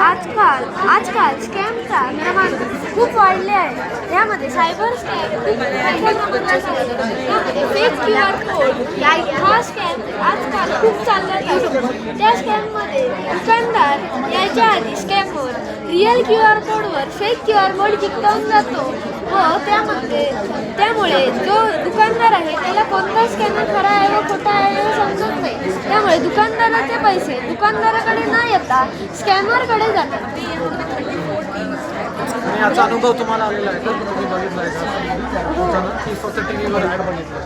आजकाल स्कॅमचा प्रमाण खूप वाढले आहे. यामध्ये सायबर स्कॅम यामध्ये फेक QR कोड हा स्कॅम आजकाल खूप चालला जातो. त्या स्कॅममध्ये दुकानदार याच्या आधी स्कॅमवर रिअल QR कोडवर फेक QR कोड चिकटवून जातो व त्यामुळे जो दुकानदार आहे त्याला कोणता स्कॅनर खरा आहे व खोटा आहे हे समजत नाही. त्यामुळे दुकानदाराचे पैसे दुकानदाराकडे न येता स्कॅमरकडे जातात. याचा अनुभव तुम्हाला आलेला आहे का? तुम्ही बघितला आहे का? फक्त टीव्हीवर ॲड बघितलं?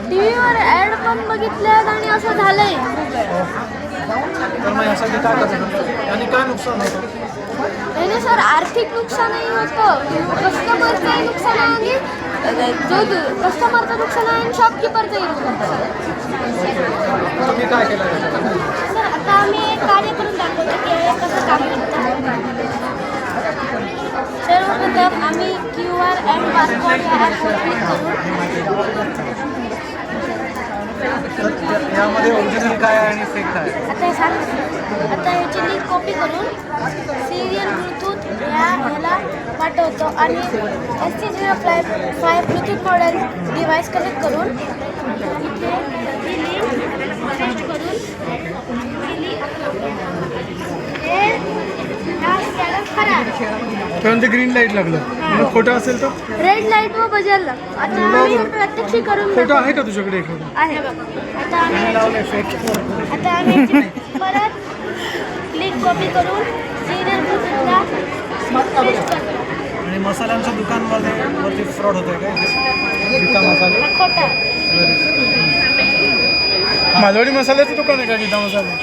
टीव्हीवर ॲड पण बघितल्यात आणि असं झालंय. तर मग यासाठी काय करतात आणि काय नुकसान होतं? त्याने सर आर्थिक नुकसानही होतं, कस्टमरचंही नुकसान आहे आणि जो कस्टमरचं नुकसान आहे आणि शॉपकीपरचंही नुकसान आहे. तुम्ही काय केलं याच्यासाठी? सर आता आम्ही एक कार्य करून दाखवतो की हे कसं काम करतं. सर्वप्रथम आम्ही QR अँड बारकोड या ॲपवर क्लिक करून यामध्ये ओरिजिनल काय आहे आणि फेक काय आहे? आता हे सांग. आता ह्याची लिंक कॉपी करून सिरियल ब्लूटूथ ह्याला पाठवतो आणि ST05 Bluetooth model device connect करून इथे ही लिंक पेस्ट करून त्यानंतर ग्रीन लाईट लागलं. खोटं असेल तर रेड लाईट व बजारला. आता आम्ही प्रत्यक्ष करून फोटो आहे का तुझ्याकडे एखादा? आहे. आता आम्ही परत लिंक कॉपी करून सिरियल ब्लूटूथला पेस्ट करतो. आणि मसाल्यांच्या दुकानमध्ये फ्रॉड होतोय का? गीता मसाले खोटा. मालवणी मसाल्याचं दुकान आहे का गीता मसाला?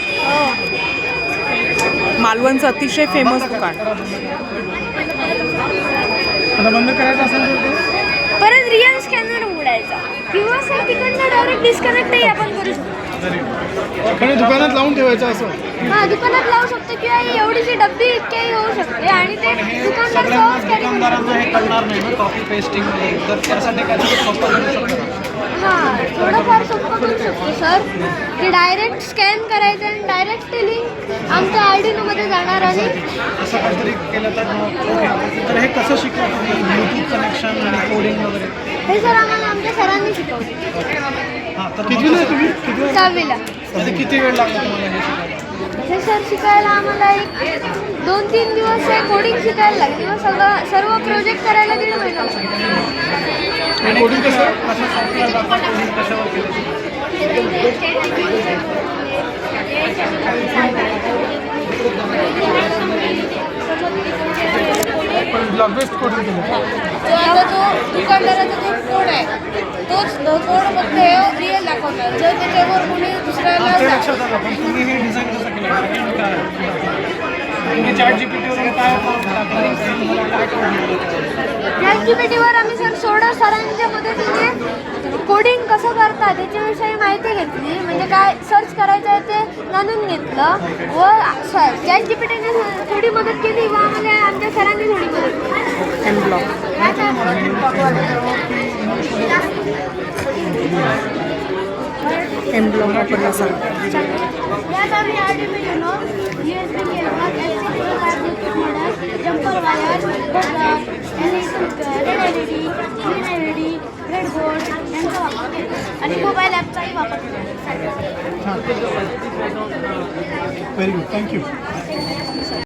मालवणचं अतिशय फेमस दुकान. आता बंद करायचं असेल तर परत रिअल स्कॅनर उघडायचा किंवा सर तिकडनं डायरेक्ट डिस्कनेक्टही आपण करू शकतो. आणि दुकानात लावून ठेवायचं असं? हां, दुकानात लावू शकतो किंवा एवढीशी डब्बी इतक्याही होऊ शकते आणि ते दुकानदार सहज कॅरी करू शकतो. हे करणार नाही ना कॉपी पेस्टिंग तर त्यासाठी काय सोपं करू शकतो? हां, थोडंफार सोपं करू शकतो सर. ते डायरेक्ट स्कॅन करायचं आणि डायरेक्ट ते लिंक आमच्या आयडीमध्ये जाणार आणि असं काहीतरी केलं तर हे कसं शिकलं? ब्लूटूथ कनेक्शन आणि कोडिंग वगैरे हे सर आम्हाला आमच्या सरांनी शिकवले. हां, तर किती तुम्ही 6वीला. किती वेळ लागला तुम्हाला हे शिकायला? हे सर शिकायला आम्हाला एक 2-3 दिवस हे कोडिंग शिकायला लागले व सर्व प्रोजेक्ट करायला 1.5 महिना लागला. कोडिंग कसं कशावर केलं? ब्लॉक बेस्ड कोडिंग केलं. जो दुकानदाराचा जो कोड आहे तोच कोड फक्त रिअल दाखवणार. जर त्याच्यावर कोणी दुसऱ्याला लक्षात आलं पण तुम्ही हे डिझाईन कसं केलं? तुम्ही चॅट जीपीटीवरून काय चॅट जीपीटीवर आम्ही सर सरांच्या मदतीने कोडिंग कसं करतात त्याच्याविषयी माहिती घेतली. म्हणजे काय सर्च करायचं आहे ते जाणून घेतलं व चॅट जीपीटीने थोडी मदत केली व आम्हाला आमच्या सरांनी थोडी मदत केली. एमब्लॉक वापरण्यासाठी यात आम्ही artificial USB jumper wire LED breadboard यांचा वापर केला आणि मोबाईल ॲपचाही वापर केला. Very good, thank you.